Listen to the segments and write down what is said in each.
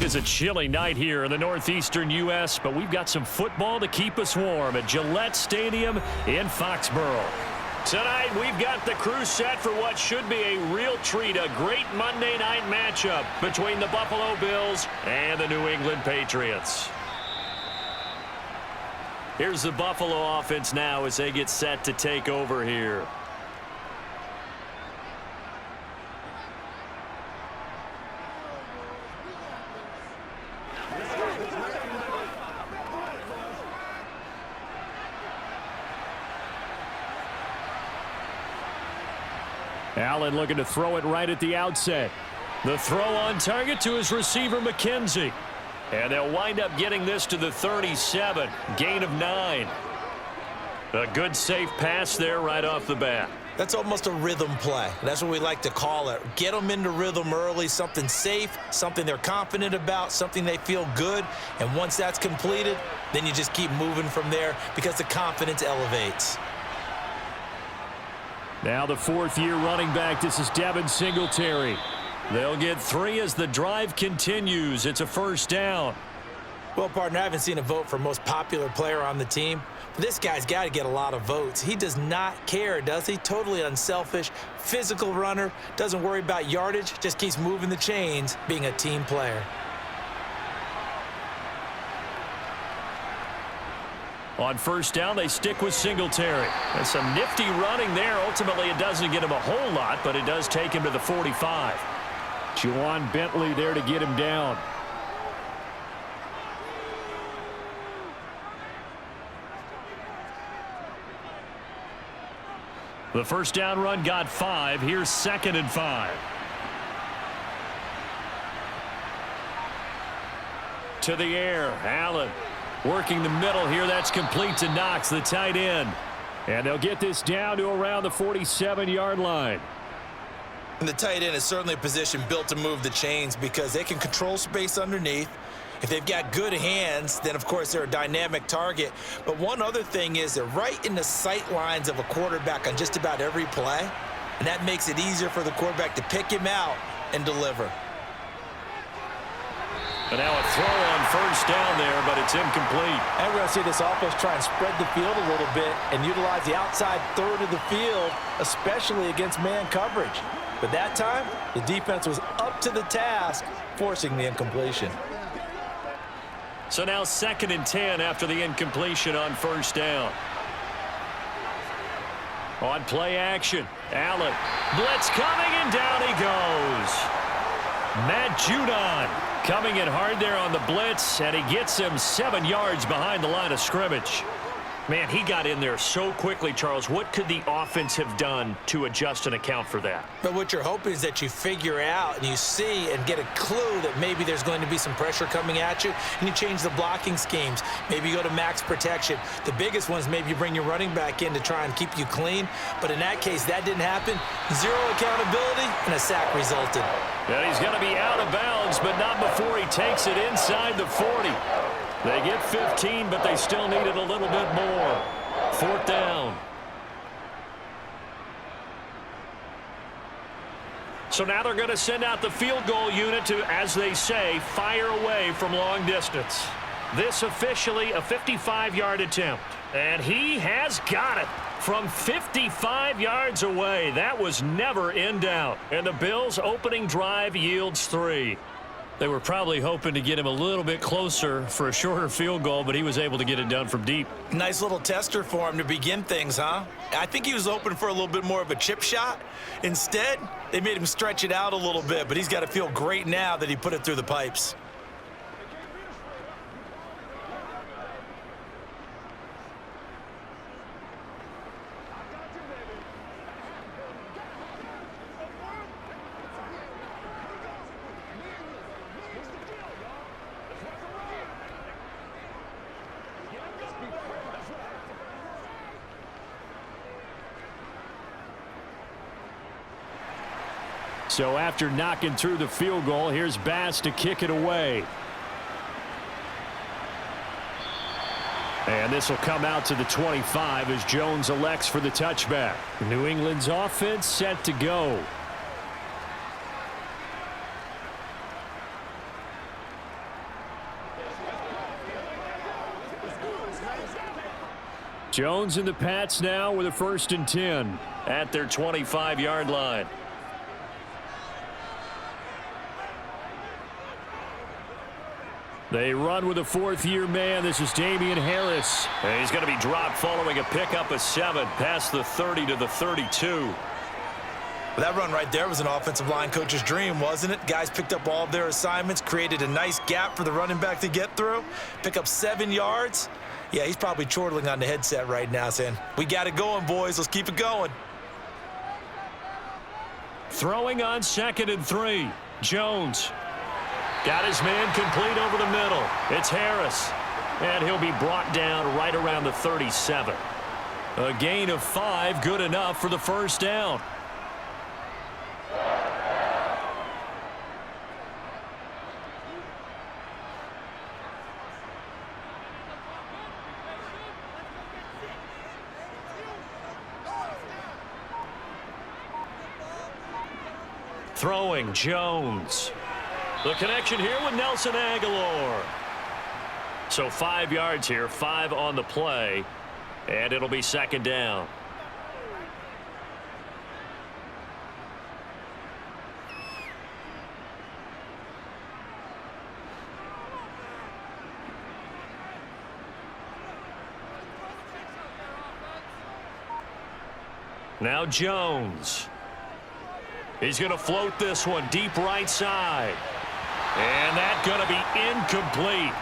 It is a chilly night here in the northeastern U.S., but we've got some football to keep us warm at Gillette Stadium in Foxborough. Tonight, we've got the crew set for what should be a real treat, a great Monday night matchup between the Buffalo Bills and the New England Patriots. Here's the Buffalo offense now as they get set to take over here. Allen looking to throw it right at the outset. The throw on target to his receiver, McKenzie. And they'll wind up getting this to the 37. Gain of 9. A good safe pass there right off the bat. That's almost a rhythm play. That's what we like to call it. Get them into rhythm early, something safe, something they're confident about, something they feel good. And once that's completed, then you just keep moving from there because the confidence elevates. Now the fourth-year running back. This is Devin Singletary. They'll get 3 as the drive continues. It's a first down. Well, partner, I haven't seen a vote for most popular player on the team. But this guy's got to get a lot of votes. He does not care, does he? Totally unselfish, physical runner, doesn't worry about yardage, just keeps moving the chains, being a team player. On first down, they stick with Singletary. And some nifty running there. Ultimately, it doesn't get him a whole lot, but it does take him to the 45. Juwan Bentley there to get him down. The first down run got 5. Here's 2nd and 5. To the air, Allen. Working the middle here. That's complete to Knox, the tight end. And they'll get this down to around the 47-yard line. And the tight end is certainly a position built to move the chains because they can control space underneath. If they've got good hands, then, of course, they're a dynamic target. But one other thing is they're right in the sight lines of a quarterback on just about every play. And that makes it easier for the quarterback to pick him out and deliver. And now a throw on first down there, but it's incomplete. And we're going to see this offense try and spread the field a little bit and utilize the outside third of the field, especially against man coverage. But that time, the defense was up to the task, forcing the incompletion. So now 2nd and 10 after the incompletion on first down. On play action, Allen. Blitz coming, and down he goes. Matt Judon coming in hard there on the blitz, and he gets him 7 yards behind the line of scrimmage. Man, he got in there so quickly, Charles. What could the offense have done to adjust and account for that? But what you're hoping is that you figure out and you see and get a clue that maybe there's going to be some pressure coming at you, and you change the blocking schemes. Maybe you go to max protection. The biggest one is maybe you bring your running back in to try and keep you clean. But in that case, that didn't happen. 0 accountability, and a sack resulted. And he's going to be out of bounds, but not before he takes it inside the 40. They get 15, but they still need it a little bit more. 4th down. So now they're going to send out the field goal unit to, as they say, fire away from long distance. This officially a 55-yard attempt. And he has got it from 55 yards away. That was never in doubt. And the Bills' opening drive yields 3. They were probably hoping to get him a little bit closer for a shorter field goal, but he was able to get it done from deep. Nice little tester for him to begin things, huh? I think he was hoping for a little bit more of a chip shot. Instead, they made him stretch it out a little bit, but he's got to feel great now that he put it through the pipes. So after knocking through the field goal, here's Bass to kick it away. And this will come out to the 25 as Jones elects for the touchback. New England's offense set to go. Jones and the Pats now with a 1st and 10 at their 25-yard line. They run with a 4th-year man. This is Damian Harris. And he's going to be dropped following a pickup of 7 past the 30 to the 32. Well, that run right there was an offensive line coach's dream, wasn't it? Guys picked up all of their assignments, created a nice gap for the running back to get through, pick up 7 yards. Yeah, he's probably chortling on the headset right now saying, we got it going, boys. Let's keep it going. Throwing on 2nd and 3. Jones. Got his man complete over the middle. It's Harris. And he'll be brought down right around the 37. A gain of 5, good enough for the 1st down. Throwing, Jones. The connection here with Nelson Aguilar. So 5 yards here, 5 on the play, and it'll be 2nd down. Now Jones. He's going to float this one deep right side. And that's going to be incomplete.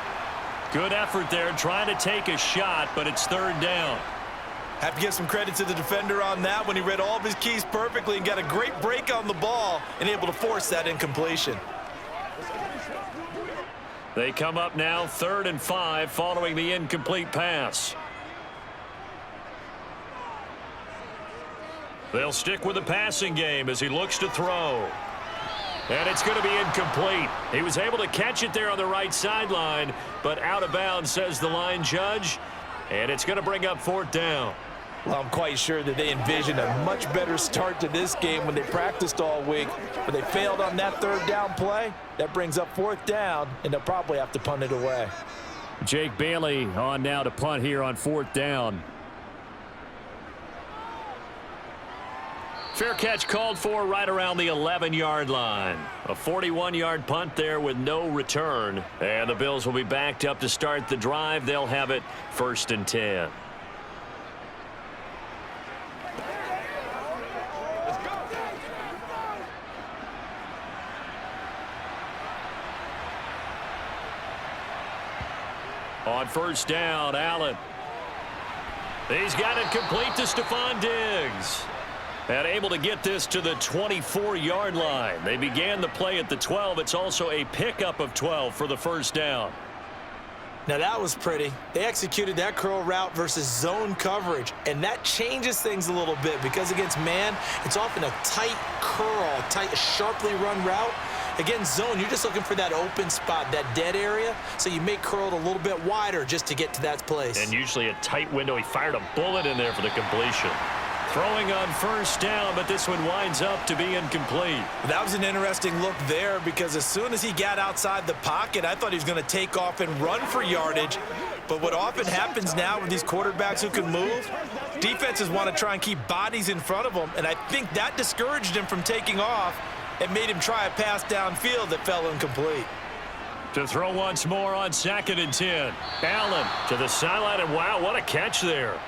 Good effort there trying to take a shot, but it's 3rd down. Have to give some credit to the defender on that when he read all of his keys perfectly and got a great break on the ball and able to force that incompletion. They come up now 3rd and 5 following the incomplete pass. They'll stick with the passing game as he looks to throw. And it's going to be incomplete. He was able to catch it there on the right sideline, but out of bounds, says the line judge. And it's going to bring up 4th down. Well, I'm quite sure that they envisioned a much better start to this game when they practiced all week, but they failed on that 3rd down play. That brings up 4th down, and they'll probably have to punt it away. Jake Bailey on now to punt here on 4th down. Fair catch called for right around the 11-yard line. A 41-yard punt there with no return. And the Bills will be backed up to start the drive. They'll have it 1st and 10. On 1st down, Allen. He's got it complete to Stephon Diggs. And able to get this to the 24-yard line. They began the play at the 12. It's also a pickup of 12 for the 1st down. Now that was pretty. They executed that curl route versus zone coverage, and that changes things a little bit because against man, it's often a tight curl, tight, sharply run route. Against zone, you're just looking for that open spot, that dead area, so you may curl it a little bit wider just to get to that place. And usually a tight window. He fired a bullet in there for the completion. Throwing on 1st down, but this one winds up to be incomplete. That was an interesting look there because as soon as he got outside the pocket, I thought he was going to take off and run for yardage. But what often happens now with these quarterbacks who can move, defenses want to try and keep bodies in front of them, and I think that discouraged him from taking off and made him try a pass downfield that fell incomplete. To throw once more on 2nd and 10. Allen to the sideline, and wow, what a catch there.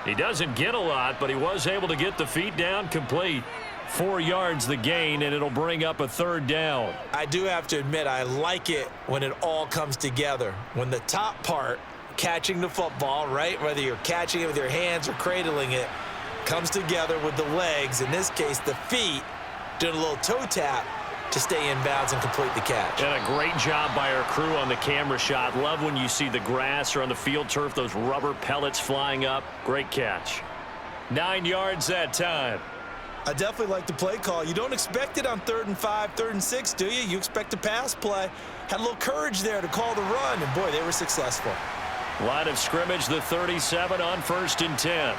He doesn't get a lot, but he was able to get the feet down complete. 4 yards the gain, and it'll bring up a 3rd down. I do have to admit, I like it when it all comes together. When the top part, catching the football, right, whether you're catching it with your hands or cradling it, comes together with the legs, in this case the feet, doing a little toe tap to stay in bounds and complete the catch. And a great job by our crew on the camera shot. Love when you see the grass or on the field turf, those rubber pellets flying up. Great catch. 9 yards that time. I definitely like the play call. You don't expect it on 3rd and 5, 3rd and 6, do you? You expect a pass play. Had a little courage there to call the run, and boy, they were successful. Line of scrimmage, the 37 on 1st and 10.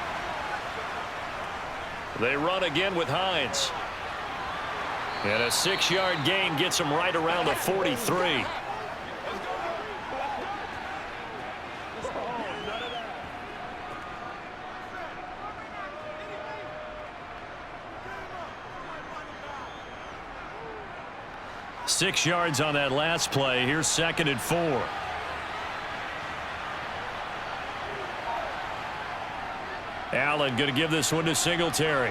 They run again with Hines. And a 6-yard gain gets him right around the 43. 6 yards on that last play. Here's 2nd and 4. Allen going to give this one to Singletary.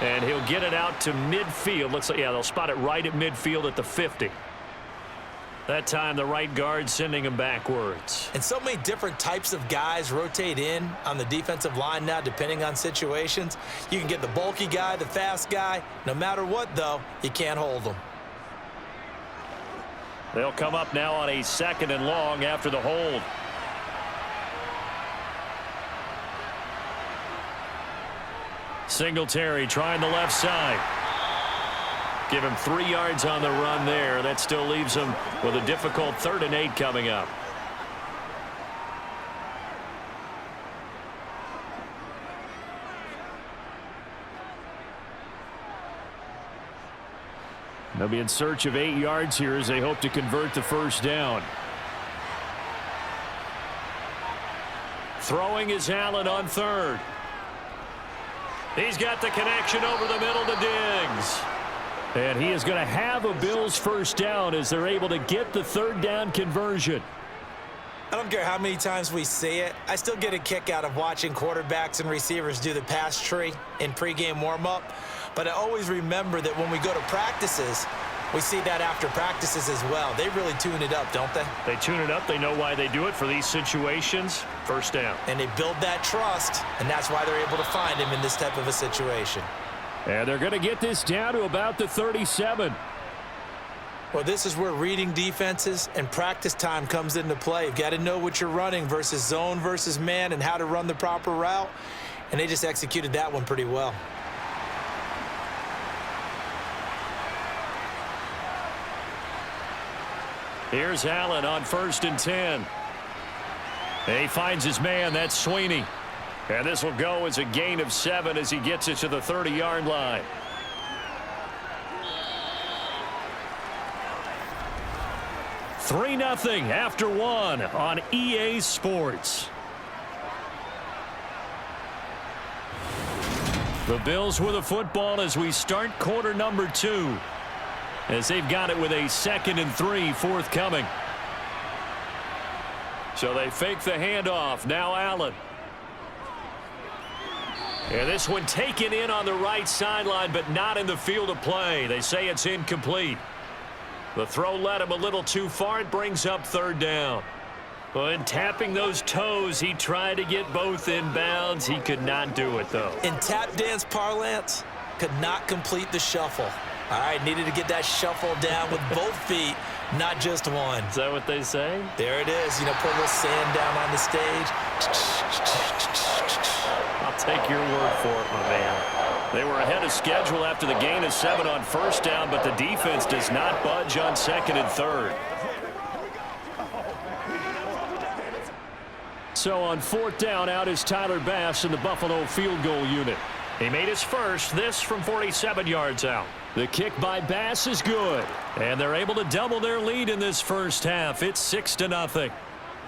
And he'll get it out to midfield. Looks like, yeah, they'll spot it right at midfield at the 50. That time the right guard sending him backwards. And so many different types of guys rotate in on the defensive line now depending on situations. You can get the bulky guy, the fast guy. No matter what, though, you can't hold them. They'll come up now on a 2nd and long after the hold. Singletary trying the left side. Give him 3 yards on the run there. That still leaves him with a difficult 3rd and 8 coming up. They'll be in search of 8 yards here as they hope to convert the first down. Throwing is Allen on 3rd. He's got the connection over the middle to Diggs. And he is going to have a Bills first down as they're able to get the 3rd down conversion. I don't care how many times we see it. I still get a kick out of watching quarterbacks and receivers do the pass tree in pregame warm-up. But I always remember that when we go to practices, we see that after practices as well. They really tune it up, don't they? They tune it up. They know why they do it for these situations. First down. And they build that trust, and that's why they're able to find him in this type of a situation. And they're going to get this down to about the 37. Well, this is where reading defenses and practice time comes into play. You've got to know what you're running versus zone versus man and how to run the proper route. And they just executed that one pretty well. Here's Allen on 1st and 10. He finds his man. That's Sweeney. And this will go as a gain of 7 as he gets it to the 30-yard line. Three 3-0 after 1 on EA Sports. The Bills with a football as we start quarter number 2. As they've got it with a 2nd and 3 forthcoming. So they fake the handoff. Now Allen. And this one taken in on the right sideline, but not in the field of play. They say it's incomplete. The throw led him a little too far. It brings up 3rd down. Well, in tapping those toes, he tried to get both in bounds. He could not do it, though. In tap dance parlance, could not complete the shuffle. All right, needed to get that shuffle down with both feet, not just one. Is that what they say? There it is. You know, put a little sand down on the stage. I'll take your word for it, my man. They were ahead of schedule after the gain of 7 on 1st down, but the defense does not budge on 2nd and 3rd. So on 4th down, out is Tyler Bass in the Buffalo field goal unit. He made his first, this from 47 yards out. The kick by Bass is good, and they're able to double their lead in this first half. It's 6-0.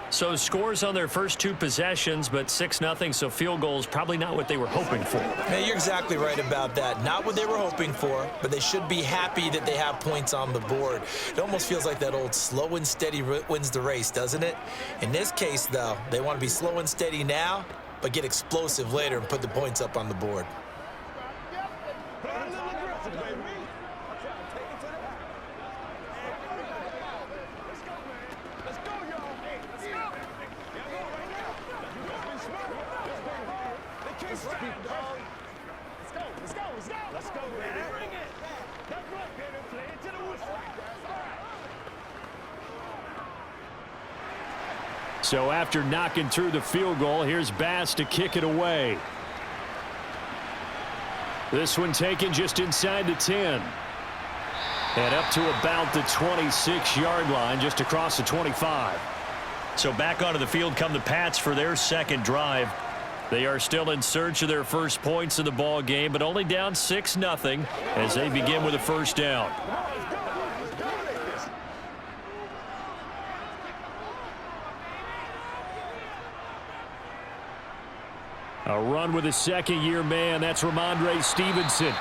So scores on their first 2 possessions, but 6-0, so field goals probably not what they were hoping for. Man, you're exactly right about that. Not what they were hoping for, but they should be happy that they have points on the board. It almost feels like that old slow and steady wins the race, doesn't it? In this case, though, they want to be slow and steady now, but get explosive later and put the points up on the board. So after knocking through the field goal, here's Bass to kick it away. This one taken just inside the 10. And up to about the 26-yard line, just across the 25. So back onto the field come the Pats for their second drive. They are still in search of their first points in the ball game, but only down 6-0 as they begin with a first down. A run with a second-year man. That's Ramondre Stevenson.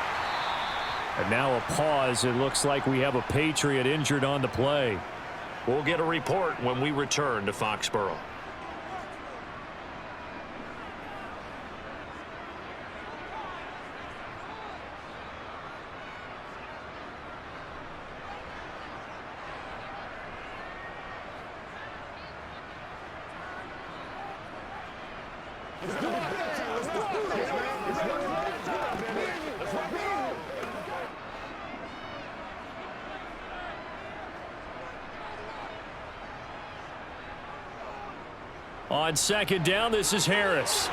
And now a pause. It looks like we have a Patriot injured on the play. We'll get a report when we return to Foxborough. On second down, this is Harris.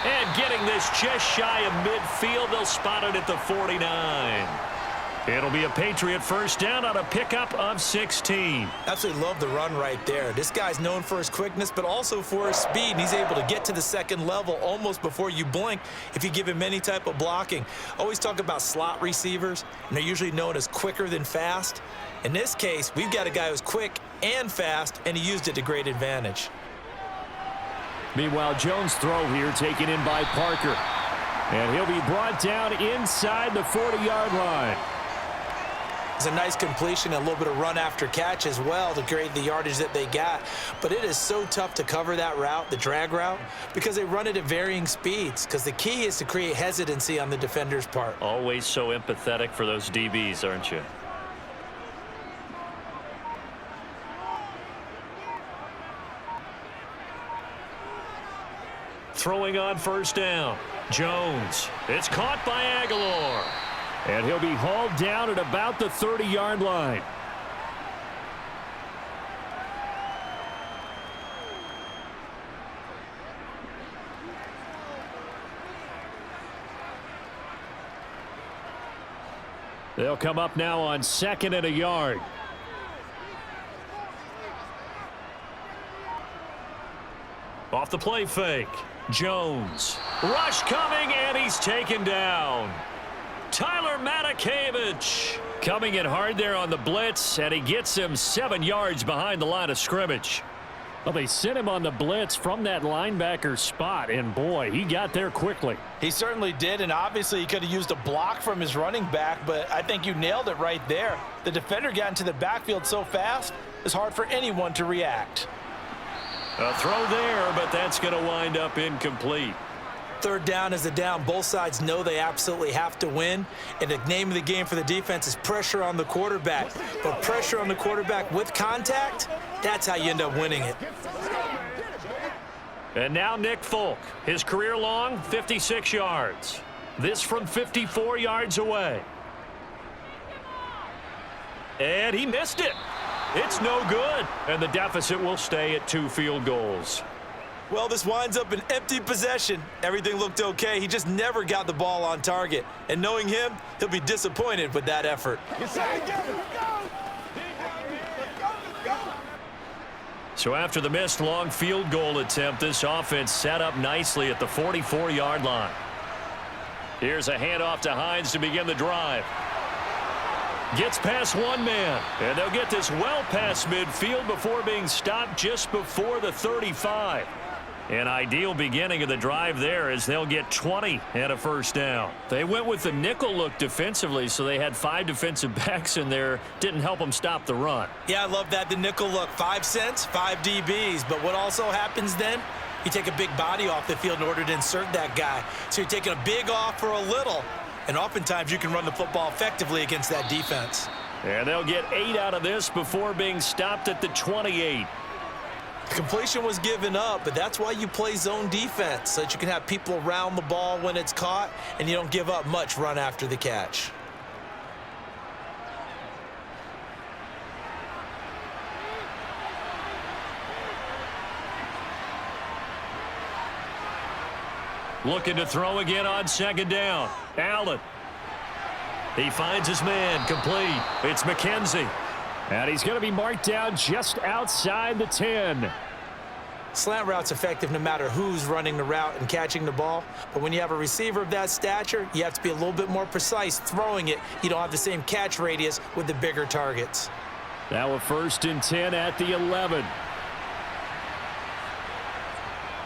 And getting this just shy of midfield, they'll spot it at the 49. It'll be a Patriot first down on a pickup of 16. Absolutely love the run right there. This guy's known for his quickness, but also for his speed. And he's able to get to the second level almost before you blink if you give him any type of blocking. Always talk about slot receivers, and they're usually known as quicker than fast. In this case, we've got a guy who's quick and fast, and he used it to great advantage. Meanwhile, Jones' throw here taken in by Parker. And he'll be brought down inside the 40-yard line. It's a nice completion, a little bit of run after catch as well to create the yardage that they got. But it is so tough to cover that route, the drag route, because they run it at varying speeds. Because the key is to create hesitancy on the defender's part. Always so empathetic for those DBs, aren't you? Throwing on first down. Jones. It's caught by Aguilar. And he'll be hauled down at about the 30-yard line. They'll come up now on 2nd and a yard. Off the play fake. Jones. Rush coming, and he's taken down. Tyler Matakevich coming in hard there on the blitz, and he gets him 7 yards behind the line of scrimmage. Well, they sent him on the blitz from that linebacker spot, and boy, he got there quickly. He certainly did, and obviously he could have used a block from his running back, but I think you nailed it right there. The defender got into the backfield so fast, it's hard for anyone to react. A throw there, but that's going to wind up incomplete. Third down is a down. Both sides know they absolutely have to win. And the name of the game for the defense is pressure on the quarterback. But pressure on the quarterback with contact, that's how you end up winning it. And now Nick Folk. His career long, 56 yards. This from 54 yards away. And he missed it. It's no good. And the deficit will stay at 2 field goals. Well, this winds up an empty possession. Everything looked okay. He just never got the ball on target. And knowing him, he'll be disappointed with that effort. So after the missed long field goal attempt, this offense set up nicely at the 44-yard line. Here's a handoff to Hines to begin the drive. Gets past one man, and they'll get this well past midfield before being stopped just before the 35. An ideal beginning of the drive there as they'll get 20 and a first down. They went with the nickel look defensively, so they had 5 defensive backs in there. Didn't help them stop the run. Yeah, I love that, the nickel look. 5 cents, 5 DBs. But what also happens then? You take a big body off the field in order to insert that guy. So you're taking a big off for a little. And oftentimes you can run the football effectively against that defense. And they'll get 8 out of this before being stopped at the 28. The completion was given up, but that's why you play zone defense, so that you can have people around the ball when it's caught, and you don't give up much run after the catch. Looking to throw again on second down. Allen. He finds his man, complete. It's McKenzie. And he's going to be marked down just outside the 10. Slant route's effective no matter who's running the route and catching the ball. But when you have a receiver of that stature, you have to be a little bit more precise throwing it. You don't have the same catch radius with the bigger targets. Now a 1st and 10 at the 11.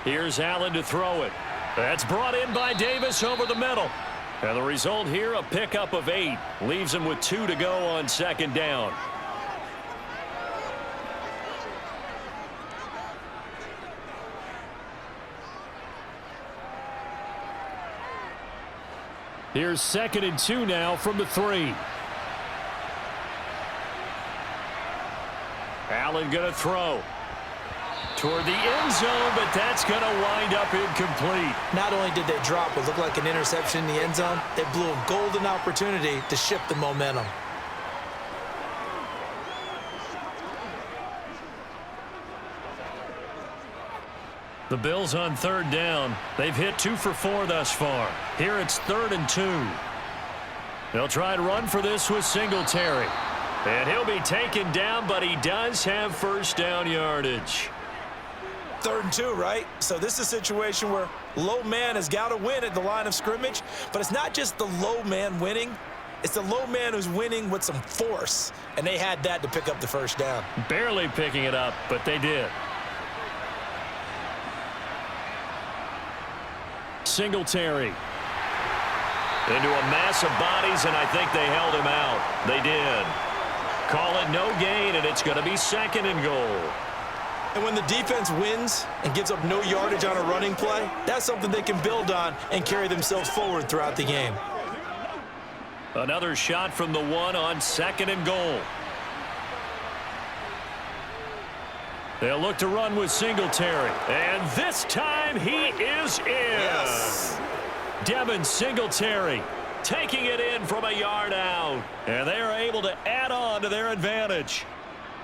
Here's Allen to throw it. That's brought in by Davis over the middle. And the result here, a pickup of 8. Leaves him with 2 to go on 2nd down. Here's 2nd and 2 now from the 3. Allen going to throw toward the end zone, but that's going to wind up incomplete. Not only did they drop what looked like an interception in the end zone, they blew a golden opportunity to shift the momentum. The Bills on 3rd down. They've hit 2 for 4 thus far. Here it's 3rd and 2. They'll try and run for this with Singletary. And he'll be taken down, but he does have 1st down yardage. 3rd and 2, right? So this is a situation where low man has got to win at the line of scrimmage, but it's not just the low man winning. It's the low man who's winning with some force, and they had that to pick up the 1st down. Barely picking it up, but they did. Singletary into a mass of bodies, and I think they held him out. They did. Call it no gain, and it's going to be 2nd and goal. And when the defense wins and gives up no yardage on a running play, that's something they can build on and carry themselves forward throughout the game. Another shot from the 1 on 2nd and goal. They'll look to run with Singletary. And this time he is in. Yes. Devin Singletary taking it in from a yard out. And they are able to add on to their advantage.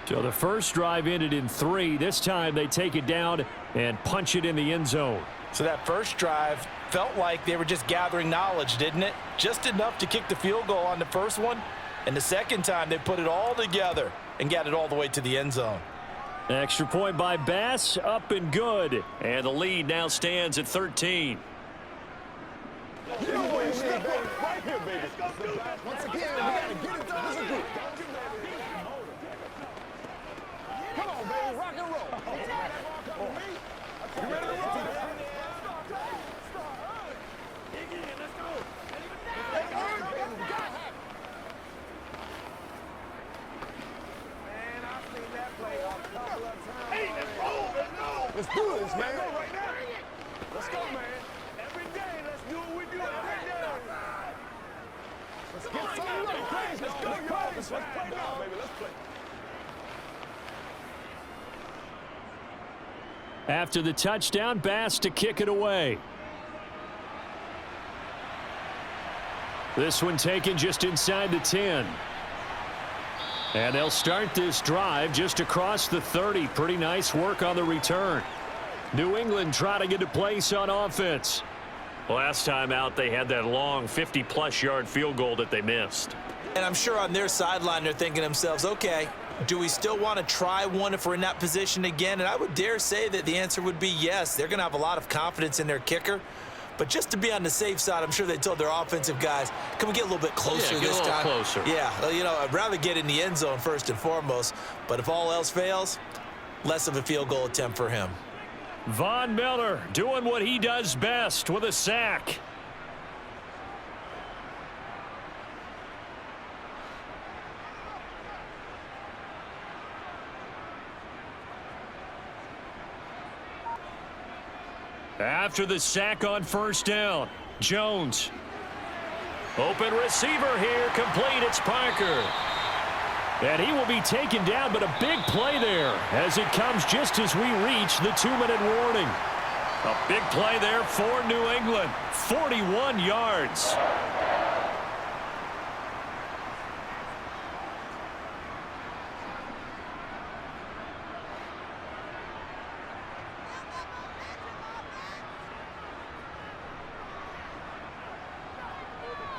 So the first drive ended in 3. This time they take it down and punch it in the end zone. So that first drive felt like they were just gathering knowledge, didn't it? Just enough to kick the field goal on the first one. And the second time they put it all together and got it all the way to the end zone. Extra point by Bass, up and good. And the lead now stands at 13. Once again, we got to get it done as a group. Come on, baby, rock and roll. You ready to roll? Let's go. Man, I've seen that play a couple of times. Hey, let's roll. Let's do this, man. Let's go, man. Every day, let's do what we do every day. Let's get some ready. Let's go, y'all. Let's play now, baby. Let's play. After the touchdown, Bass to kick it away. This one taken just inside the 10. And they'll start this drive just across the 30. Pretty nice work on the return. New England trying to get a place on offense. Last time out, they had that long 50-plus yard field goal that they missed. And I'm sure on their sideline they're thinking to themselves, okay, do we still want to try one if we're in that position again? And I would dare say that the answer would be yes. They're going to have a lot of confidence in their kicker. But just to be on the safe side, I'm sure they told their offensive guys, can we get a little bit closer this time? Closer. Yeah, well, you know, I'd rather get in the end zone first and foremost. But if all else fails, less of a field goal attempt for him. Von Miller doing what he does best with a sack. After the sack on first down, Jones. Open receiver here, complete, it's Parker. And he will be taken down, but a big play there as it comes just as we reach the 2-minute warning. A big play there for New England, 41 yards.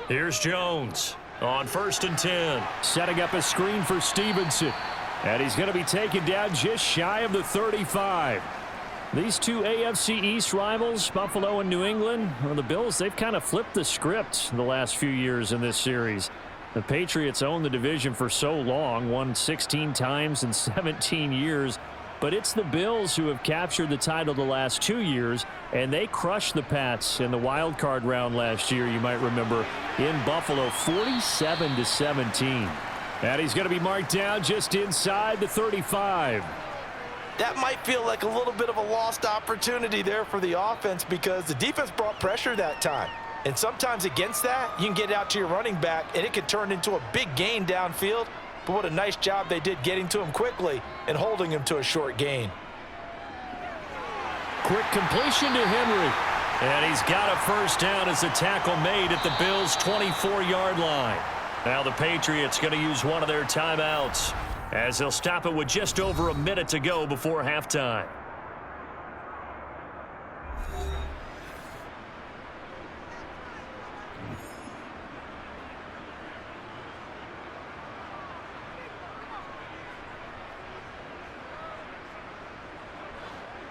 Here's Jones on 1st and 10. Setting up a screen for Stevenson. And he's going to be taken down just shy of the 35. These two AFC East rivals, Buffalo and New England, well, the Bills, they've kind of flipped the script the last few years in this series. The Patriots owned the division for so long, won 16 times in 17 years. but it's the Bills who have captured the title the last 2 years, and they crushed the Pats in the wild card round last year, you might remember, in Buffalo, 47-17. And he's going to be marked down just inside the 35. That might feel like a little bit of a lost opportunity there for the offense because the defense brought pressure that time. And sometimes against that, you can get out to your running back, and it could turn into a big gain downfield. But what a nice job they did getting to him quickly and holding him to a short gain. Quick completion to Henry. And he's got a first down as the tackle made at the Bills' 24-yard line. Now the Patriots going to use one of their timeouts as they'll stop it with just over a minute to go before halftime.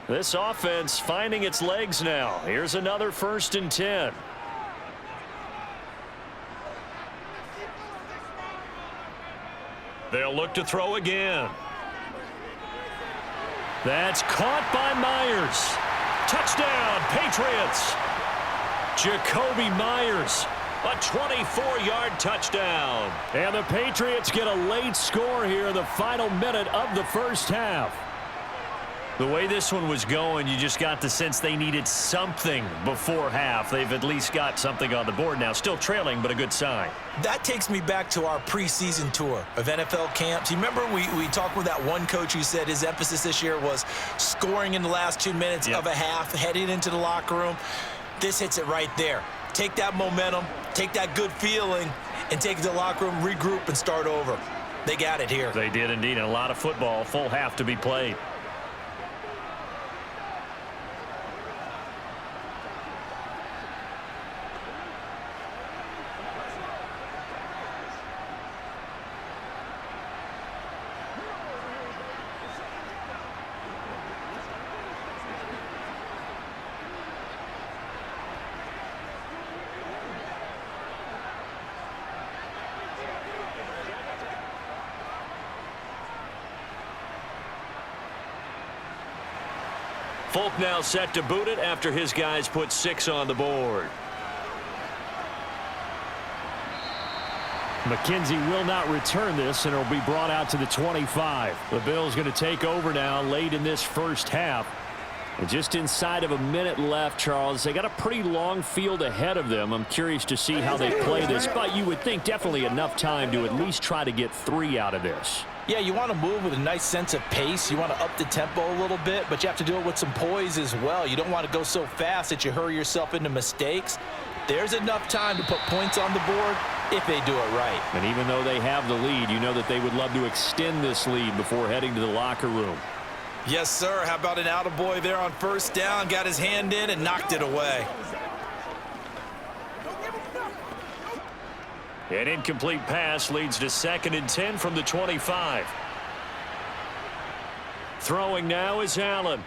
This offense finding its legs now. Here's another 1st and 10. They'll look to throw again. That's caught by Myers. Touchdown, Patriots. Jacoby Myers, a 24-yard touchdown. And the Patriots get a late score here in the final minute of the first half. The way this one was going, you just got the sense they needed something before half. They've at least got something on the board now. Still trailing, but a good sign. That takes me back to our preseason tour of NFL camps. You remember we talked with that one coach who said his emphasis this year was scoring in the last 2 minutes of a half, heading into the locker room. This hits it right there. Take that momentum, take that good feeling, and take it to the locker room, regroup, and start over. They got it here. They did indeed. And a lot of football, full half to be played. Folk now set to boot it after his guys put 6 on the board. McKenzie will not return this, and it'll be brought out to the 25. The Bills going to take over now late in this first half. And just inside of a minute left, Charles. They got a pretty long field ahead of them. I'm curious to see how they play this, but you would think definitely enough time to at least try to get 3 out of this. Yeah, you want to move with a nice sense of pace. You want to up the tempo a little bit, but you have to do it with some poise as well. You don't want to go so fast that you hurry yourself into mistakes. There's enough time to put points on the board if they do it right. And even though they have the lead, you know that they would love to extend this lead before heading to the locker room. Yes, sir. How about an attaboy there on first down? Got his hand in and knocked it away. An incomplete pass leads to 2nd and 10 from the 25. Throwing now is Allen.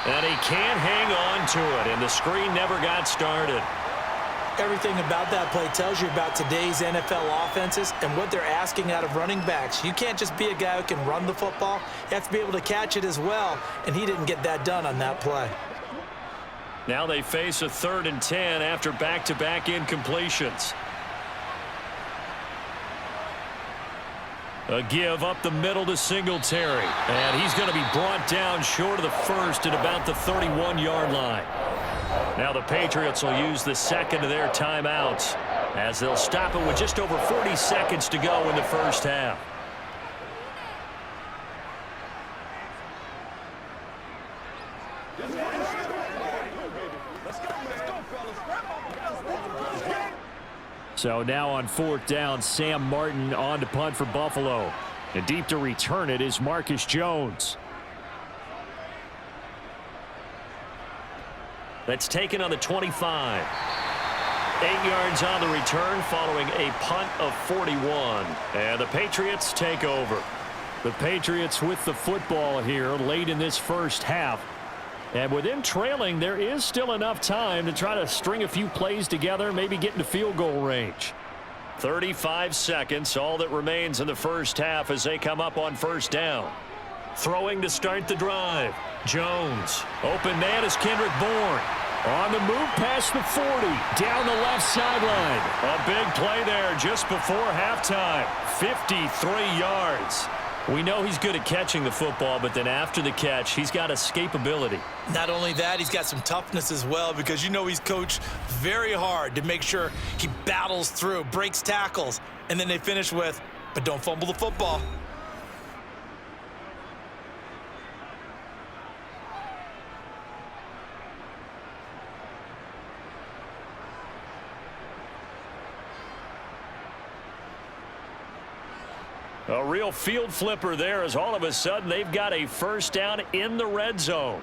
And he can't hang on to it, and the screen never got started. Everything about that play tells you about today's NFL offenses and what they're asking out of running backs. You can't just be a guy who can run the football. You have to be able to catch it as well, and he didn't get that done on that play. Now they face a 3rd and 10 after back-to-back incompletions. A give up the middle to Singletary. And he's going to be brought down short of the first at about the 31-yard line. Now the Patriots will use the 2nd of their timeouts as they'll stop it with just over 40 seconds to go in the first half. So now on 4th down, Sam Martin on to punt for Buffalo. And deep to return it is Marcus Jones. That's taken on the 25. 8 yards on the return following a punt of 41. And the Patriots take over. The Patriots with the football here late in this first half. And with them trailing, there is still enough time to try to string a few plays together, maybe get into field goal range. 35 seconds, all that remains in the first half as they come up on first down. Throwing to start the drive. Jones. Open man is Kendrick Bourne. On the move past the 40. Down the left sideline. A big play there just before halftime. 53 yards. We know he's good at catching the football, but then after the catch, he's got escapability. Not only that, he's got some toughness as well, because you know he's coached very hard to make sure he battles through, breaks tackles, and then they finish with, but don't fumble the football. A real field flipper there, as all of a sudden they've got a first down in the red zone.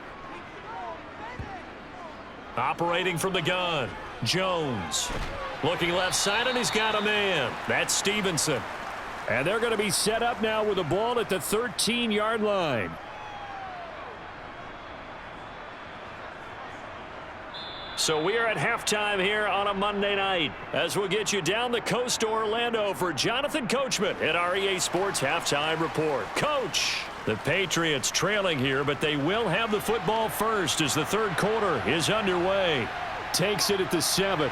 Operating from the gun, Jones. Looking left side, and he's got a man. That's Stevenson. And they're going to be set up now with the ball at the 13-yard line. So we are at halftime here on a Monday night, as we'll get you down the coast to Orlando for Jonathan Coachman at our EA Sports Halftime Report. Coach, the Patriots trailing here, but they will have the football first as the third quarter is underway. Takes it at the 7.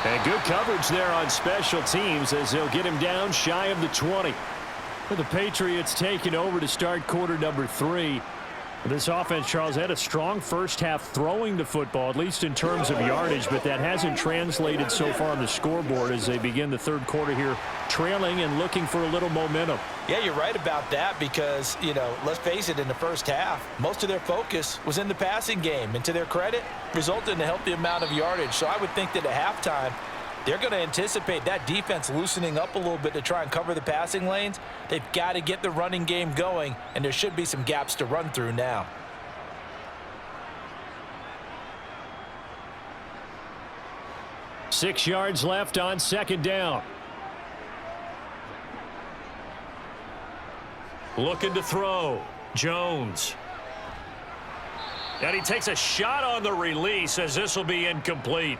And good coverage there on special teams as they'll get him down shy of the 20. The Patriots taking over to start quarter number 3. This offense, Charles, had a strong first half throwing the football, at least in terms of yardage, but that hasn't translated so far on the scoreboard as they begin the third quarter here, trailing and looking for a little momentum. Yeah, you're right about that because, you know, let's face it, in the first half, most of their focus was in the passing game, and to their credit, resulted in a healthy amount of yardage. So I would think that at halftime, they're going to anticipate that defense loosening up a little bit to try and cover the passing lanes. They've got to get the running game going, and there should be some gaps to run through now. Six yards left on second down. Looking to throw. Jones. And he takes a shot on the release as this will be incomplete.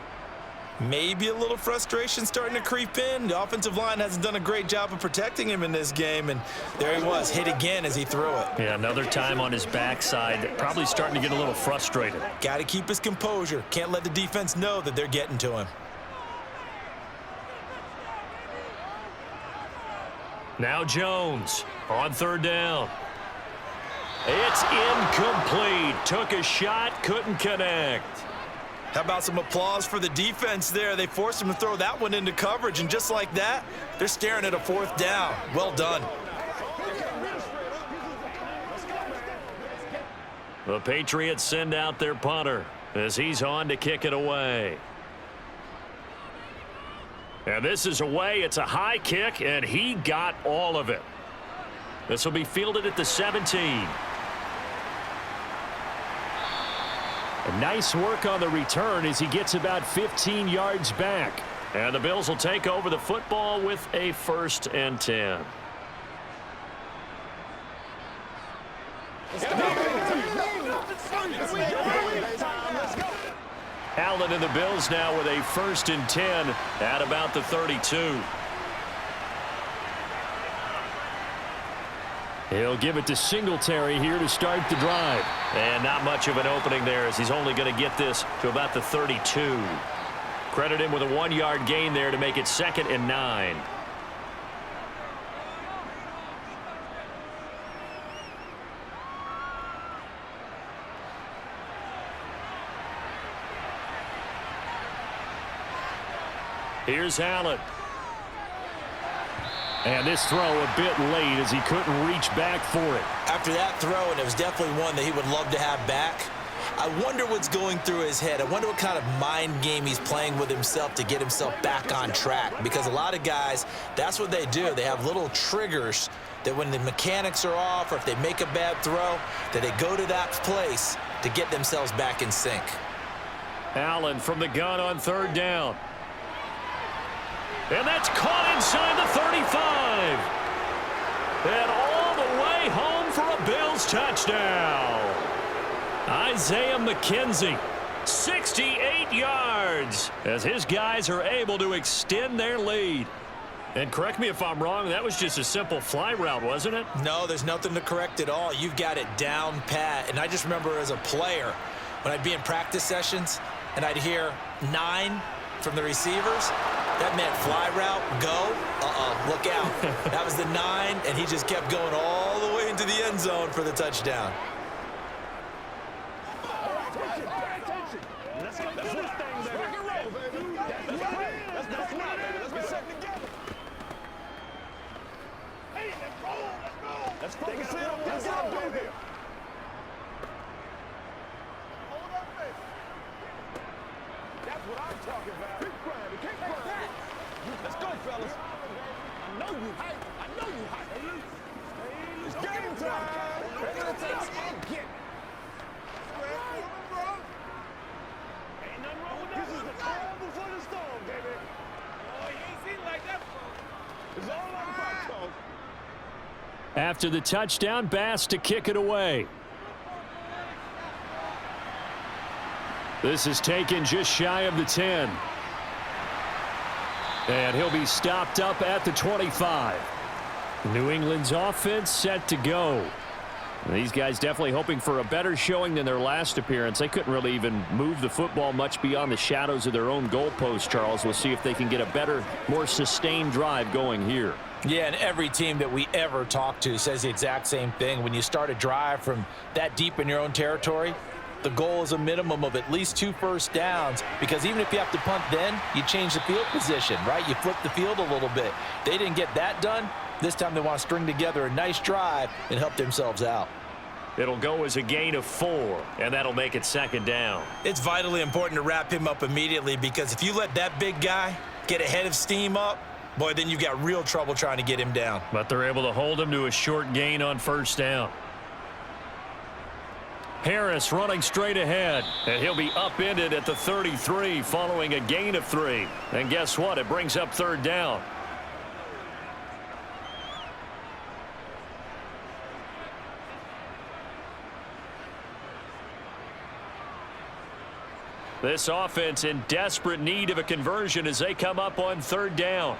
Maybe a little frustration starting to creep in. The offensive line hasn't done a great job of protecting him in this game, and there he was, hit again as he threw it. Yeah, another time on his backside, probably starting to get a little frustrated. Got to keep his composure. Can't let the defense know that they're getting to him. Now Jones on third down. It's incomplete. Took a shot, couldn't connect. How about some applause for the defense there? They forced him to throw that one into coverage, and just like that, they're staring at a fourth down. Well done. The Patriots send out their punter as he's on to kick it away. And this is away. It's a high kick, and he got all of it. This will be fielded at the 17. Nice work on the return as he gets about 15 yards back. And the Bills will take over the football with a 1st and 10. Allen and the Bills now with a 1st and 10 at about the 32. He'll give it to Singletary here to start the drive. And not much of an opening there as he's only going to get this to about the 32. Credit him with a 1-yard gain there to make it 2nd and 9. Here's Allen. And this throw a bit late as he couldn't reach back for it. After that throw, and it was definitely one that he would love to have back, I wonder what's going through his head. I wonder what kind of mind game he's playing with himself to get himself back on track. Because a lot of guys, that's what they do. They have little triggers that when the mechanics are off or if they make a bad throw, that they go to that place to get themselves back in sync. Allen from the gun on third down. And that's caught inside the 35. And all the way home for a Bills touchdown. Isaiah McKenzie, 68 yards, as his guys are able to extend their lead. And correct me if I'm wrong, that was just a simple fly route, wasn't it? No, there's nothing to correct at all. You've got it down pat. And I just remember as a player, when I'd be in practice sessions and I'd hear 9 from the receivers, that meant fly route, go, look out. That was the 9, and he just kept going all the way into the end zone for the touchdown. Let's go do this thing, baby. Let's go fly, baby. Let's get something together. Hey, let's roll, let's go. Let's focus in on what we gotta do here. Hold up, baby. That's what I'm talking about. Keep grinding, keep grinding. Let's go, fellas. I know you hype. I know you hype. It's game time. Ready to take and get. Ain't nothing wrong with that. This is the calm before the storm, baby. Oh, you ain't seen like that before. It's all about talk. After the touchdown, Bass to kick it away. This is taken just shy of the 10. And he'll be stopped up at the 25. New England's offense set to go. These guys definitely hoping for a better showing than their last appearance. They couldn't really even move the football much beyond the shadows of their own goalpost, Charles. We'll see if they can get a better, more sustained drive going here. Yeah, and every team that we ever talk to says the exact same thing. When you start a drive from that deep in your own territory, the goal is a minimum of at least 2 first downs, because even if you have to punt then, you change the field position, right? You flip the field a little bit. They didn't get that done. This time they want to string together a nice drive and help themselves out. It'll go as a gain of 4, and that'll make it 2nd down. It's vitally important to wrap him up immediately, because if you let that big guy get ahead of steam up, boy, then you've got real trouble trying to get him down. But they're able to hold him to a short gain on 1st down. Harris running straight ahead, and he'll be upended at the 33 following a gain of 3. And guess what? It brings up 3rd down. This offense in desperate need of a conversion as they come up on 3rd down.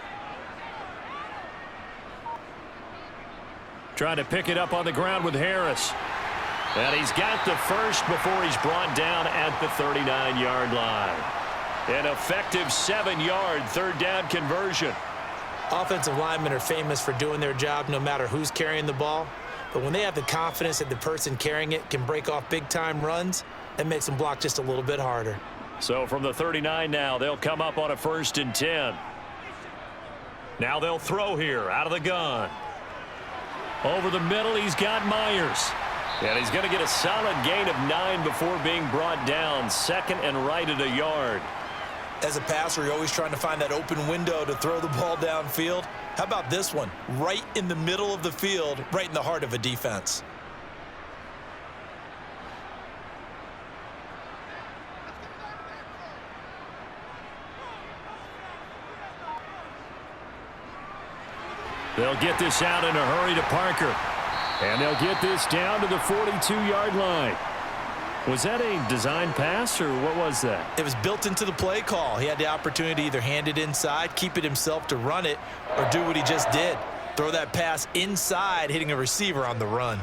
Trying to pick it up on the ground with Harris. And he's got the first before he's brought down at the 39-yard line. An effective 7-yard 3rd down conversion. Offensive linemen are famous for doing their job no matter who's carrying the ball. But when they have the confidence that the person carrying it can break off big-time runs, that makes them block just a little bit harder. So from the 39 now, they'll come up on a 1st and 10. Now they'll throw here out of the gun. Over the middle, he's got Myers. And he's going to get a solid gain of 9 before being brought down. 2nd and right at a yard. As a passer, you're always trying to find that open window to throw the ball downfield. How about this one? Right in the middle of the field, right in the heart of a defense. They'll get this out in a hurry to Parker. And they'll get this down to the 42-yard line. Was that a design pass, or what was that? It was built into the play call. He had the opportunity to either hand it inside, keep it himself to run it, or do what he just did. Throw that pass inside, hitting a receiver on the run.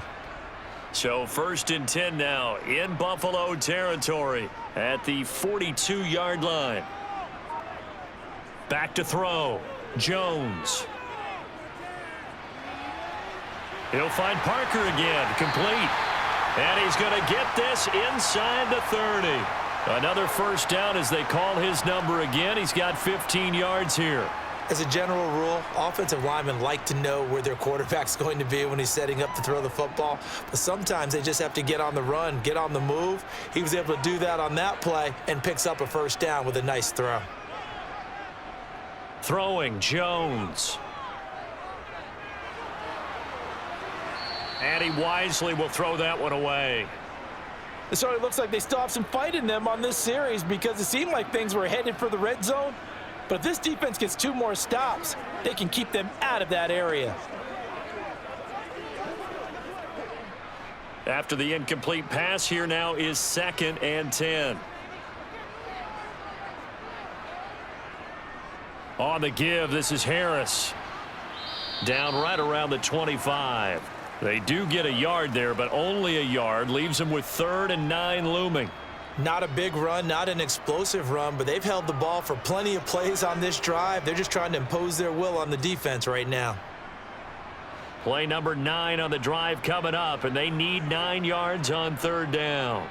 So 1st and 10 now in Buffalo territory at the 42-yard line. Back to throw. Jones. He'll find Parker again, complete. And he's going to get this inside the 30. Another 1st down as they call his number again. He's got 15 yards here. As a general rule, offensive linemen like to know where their quarterback's going to be when he's setting up to throw the football. But sometimes they just have to get on the run, get on the move. He was able to do that on that play and picks up a 1st down with a nice throw. Throwing, Jones. And he wisely will throw that one away. So it looks like they still have some fight in them on this series, because it seemed like things were headed for the red zone. But if this defense gets 2 more stops, they can keep them out of that area. After the incomplete pass, here now is 2nd and 10. On the give, this is Harris. Down right around the 25. They do get a yard there, but only a yard. Leaves them with 3rd and 9 looming. Not a big run, not an explosive run, but they've held the ball for plenty of plays on this drive. They're just trying to impose their will on the defense right now. Play number 9 on the drive coming up, and they need 9 yards on 3rd down.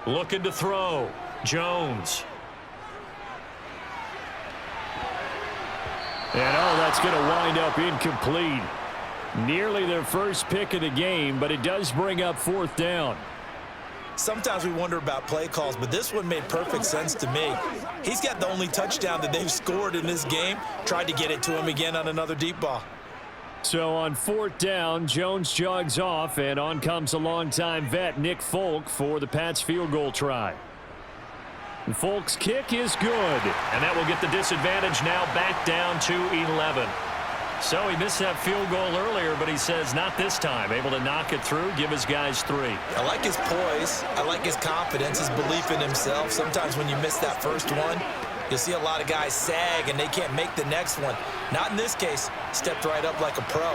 Looking to throw. Jones. And that's going to wind up incomplete. Nearly their first pick of the game, but it does bring up 4th down. Sometimes we wonder about play calls, but this one made perfect sense to me. He's got the only touchdown that they've scored in this game. Tried to get it to him again on another deep ball. So on 4th down, Jones jogs off, and on comes a longtime vet, Nick Folk, for the Pats field goal try. And Folk's kick is good, and that will get the disadvantage now back down to 11. So he missed that field goal earlier, but he says not this time. Able to knock it through, give his guys 3. I like his poise. I like his confidence, his belief in himself. Sometimes when you miss that first one, you'll see a lot of guys sag and they can't make the next one. Not in this case. Stepped right up like a pro.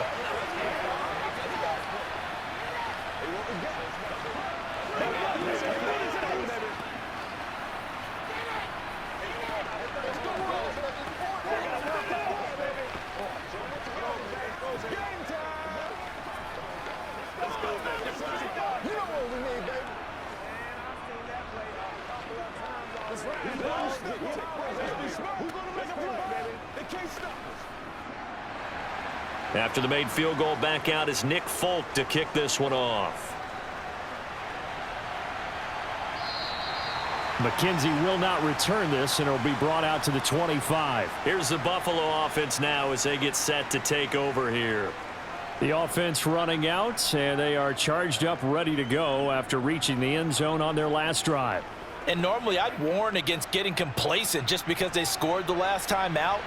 After the made field goal, back out is Nick Folk to kick this one off. McKenzie will not return this, and it'll be brought out to the 25. Here's the Buffalo offense now as they get set to take over here. The offense running out, and they are charged up, ready to go after reaching the end zone on their last drive. And normally I'd warn against getting complacent just because they scored the last time out.